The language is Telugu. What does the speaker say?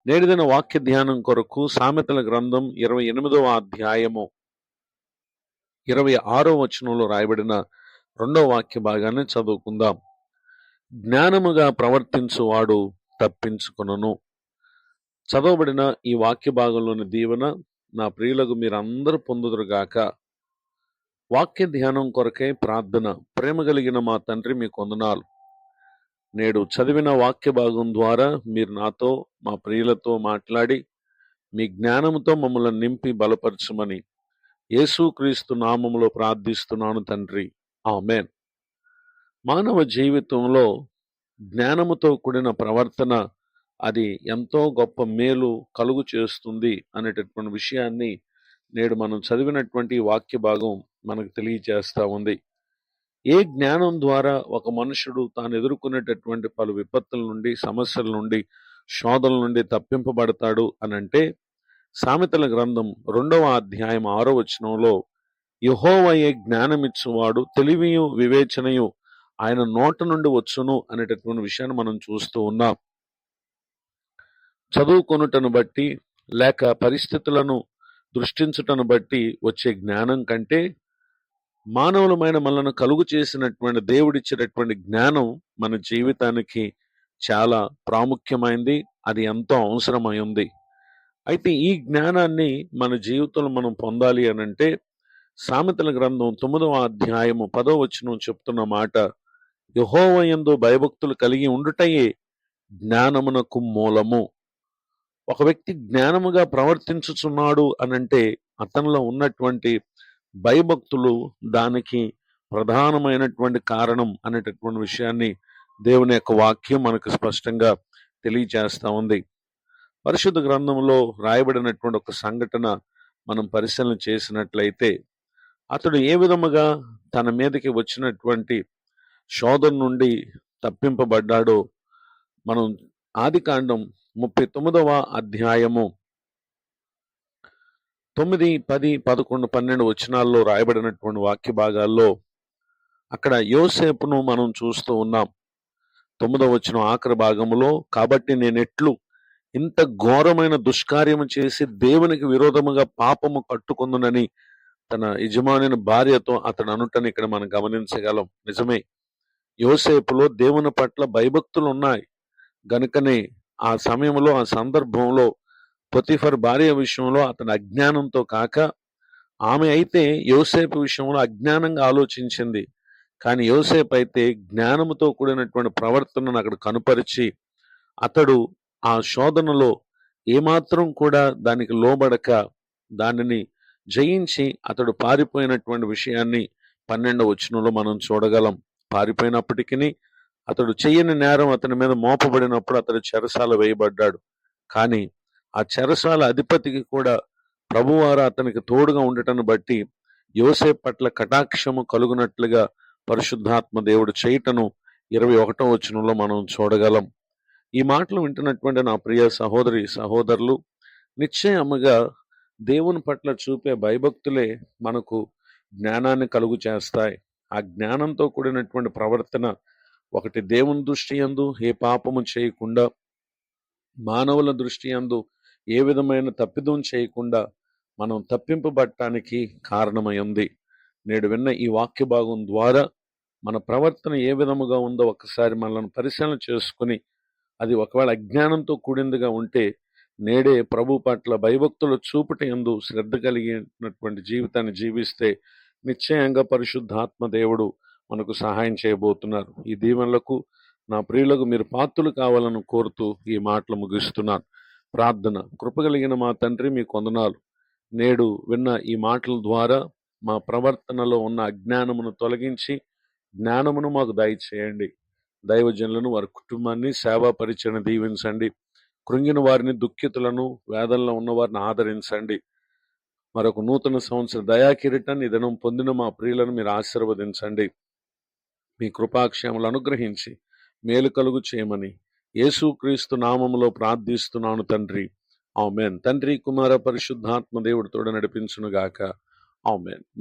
నేటిదిన వాక్య ధ్యానం కొరకు సామెతల గ్రంథం 28వ అధ్యాయము 26వ వచనంలో రాయబడిన రెండవ వాక్య భాగాన్ని చదువుకుందాం. జ్ఞానముగా ప్రవర్తించువాడు తప్పించుకొనును. చదవబడిన ఈ వాక్య భాగంలోని దీవెన నా ప్రియులకు మీరందరూ పొందుదురుగాక. వాక్య ధ్యానం కొరకై ప్రార్థన. ప్రేమ కలిగిన మా తండ్రి, మీకు వందనాలు. నేడు చదివిన వాక్య భాగం ద్వారా మీరు నాతో, మా ప్రియులతో మాట్లాడి మీ జ్ఞానముతో మమ్మల్ని నింపి బలపరచమని యేసుక్రీస్తు నామములో ప్రార్థిస్తున్నాను తండ్రి, ఆమేన్. మానవ జీవితంలో జ్ఞానముతో కూడిన ప్రవర్తన అది ఎంతో గొప్ప మేలు కలుగు చేస్తుంది అనేటటువంటి విషయాన్ని నేడు మనం చదివినటువంటి వాక్య భాగం మనకు తెలియజేస్తా ఉంది. ఏ జ్ఞానం ద్వారా ఒక మనుషుడు తాను ఎదుర్కొనేటటువంటి పలు విపత్తుల నుండి, సమస్యల నుండి, శోధనల నుండి తప్పింపబడతాడు అనంటే, సామెతల గ్రంథం 2వ అధ్యాయం 6వ వచనంలో యెహోవాయే జ్ఞానమిచ్చువాడు, తెలివియు వివేచనయు ఆయన నోట నుండి వచ్చును అనేటటువంటి విషయాన్ని మనం చూస్తూ ఉన్నాం. చదువుకొనుటను బట్టి లేక పరిస్థితులను దృష్టించుటను బట్టి వచ్చే జ్ఞానం కంటే మానవులమైన మనలను కలుగు చేసినటువంటి దేవుడిచ్చినటువంటి జ్ఞానం మన జీవితానికి చాలా ప్రాముఖ్యమైంది. అది ఎంతో అవసరమై ఉంది. అయితే ఈ జ్ఞానాన్ని మన జీవితంలో మనం పొందాలి అనంటే సామెతల గ్రంథం 9వ అధ్యాయము 10వ వచనం చెప్తున్న మాట, యెహోవా యందు భయభక్తులు కలిగి ఉండుటయే జ్ఞానమునకు మూలము. ఒక వ్యక్తి జ్ఞానముగా ప్రవర్తించుచున్నాడు అనంటే అతనిలో ఉన్నటువంటి భయభక్తులు దానికి ప్రధానమైనటువంటి కారణం అనేటటువంటి విషయాన్ని దేవుని యొక్క వాక్యం మనకు స్పష్టంగా తెలియజేస్తా ఉంది. పరిశుద్ధ గ్రంథంలో రాయబడినటువంటి ఒక సంఘటన మనం పరిశీలన చేసినట్లయితే, అతడు ఏ విధముగా తన మీదకి వచ్చినటువంటి శోధన నుండి తప్పింపబడ్డాడో మనం ఆదికాండం 39వ అధ్యాయము 9, 10, 11, 12 వచనాల్లో రాయబడినటువంటి వాక్య భాగాల్లో అక్కడ యోసేపును మనం చూస్తూ ఉన్నాం. 9వ వచనం ఆఖరి భాగములో, కాబట్టి నేనెట్లు ఇంత ఘోరమైన దుష్కార్యము చేసి దేవునికి విరోధముగా పాపము కట్టుకుందునని తన యజమాని భార్యతో అతడు అనుటని ఇక్కడ మనం గమనించగలం. నిజమే, యోసేపులో దేవుని పట్ల భయభక్తులు ఉన్నాయి గనుకనే ఆ సమయంలో, ఆ సందర్భంలో పొతిఫర్ భార్య విషయంలో అతని అజ్ఞానంతో కాక, ఆమె అయితే యోసేపు విషయంలో అజ్ఞానంగా ఆలోచించింది. కానీ యోసేపు అయితే జ్ఞానముతో కూడినటువంటి ప్రవర్తనను అక్కడ కనుపరిచి అతడు ఆ శోధనలో ఏమాత్రం కూడా దానికి లోబడక దానిని జయించి అతడు పారిపోయినటువంటి విషయాన్ని 12వ వచనంలో మనం చూడగలం. పారిపోయినప్పటికీ అతడు చెయ్యని నేరం అతని మీద మోపబడినప్పుడు అతడు చెరసాల వేయబడ్డాడు. కానీ ఆ చెరసాల అధిపతికి కూడా ప్రభువారు అతనికి తోడుగా ఉండటను బట్టి యోసేపు పట్ల కటాక్షము కలుగునట్లుగా పరిశుద్ధాత్మ దేవుడు చేయటను 21వ వచనంలో మనం చూడగలం. ఈ మాటలు వింటున్నటువంటి నా ప్రియ సహోదరి సహోదరులు, నిశ్చయముగా దేవుని పట్ల చూపే భయభక్తులే మనకు జ్ఞానాన్ని కలుగు చేస్తాయి. ఆ జ్ఞానంతో కూడినటువంటి ప్రవర్తన ఒకటి దేవుని దృష్టి యందు ఏ పాపము చేయకుండా, మానవుల దృష్టి యందు ఏ విధమైన తప్పిదం చేయకుండా మనం తప్పింపబడటానికి కారణమై ఉంది. నేడు విన్న ఈ వాక్య భాగం ద్వారా మన ప్రవర్తన ఏ విధముగా ఉందో ఒకసారి మనల్ని పరిశీలన చేసుకుని, అది ఒకవేళ అజ్ఞానంతో కూడిందిగా ఉంటే నేడే ప్రభు పట్ల భయభక్తులు చూపుట యందు శ్రద్ధ కలిగినటువంటి జీవితాన్ని జీవిస్తే నిశ్చయంగా పరిశుద్ధాత్మ దేవుడు మనకు సహాయం చేయబోతున్నారు. ఈ దీవెనలకు నా ప్రియులకు మీరు పాత్రులు కావాలని కోరుతూ ఈ మాటలు ముగిస్తున్నాను. ప్రార్థన. కృపగలిగిన మా తండ్రి, మీకు వందనాలు. నేడు విన్న ఈ మాటల ద్వారా మా ప్రవర్తనలో ఉన్న అజ్ఞానమును తొలగించి జ్ఞానమును మాకు దయచేయండి. దైవజనులను, వారి కుటుంబాన్ని, సేవా పరిచయను దీవించండి. కృంగిన వారిని, దుఃఖితులను, వేదనలో ఉన్న వారిని ఆదరించండి. మరొక నూతన సంవత్సర దయాకిరీటాన్ని ఈ దినం పొందిన మా ప్రియులను మీరు ఆశీర్వదించండి. మీ కృపాక్షేమలు అనుగ్రహించి మేలు కలుగు చేయమని యేసుక్రీస్తు నామములో ప్రార్థిస్తున్నాను తండ్రి, ఆమేన్. తండ్రి, కుమార, పరిశుద్ధాత్మ దేవుడితోడు నడిపించునుగాక, ఆమేన్.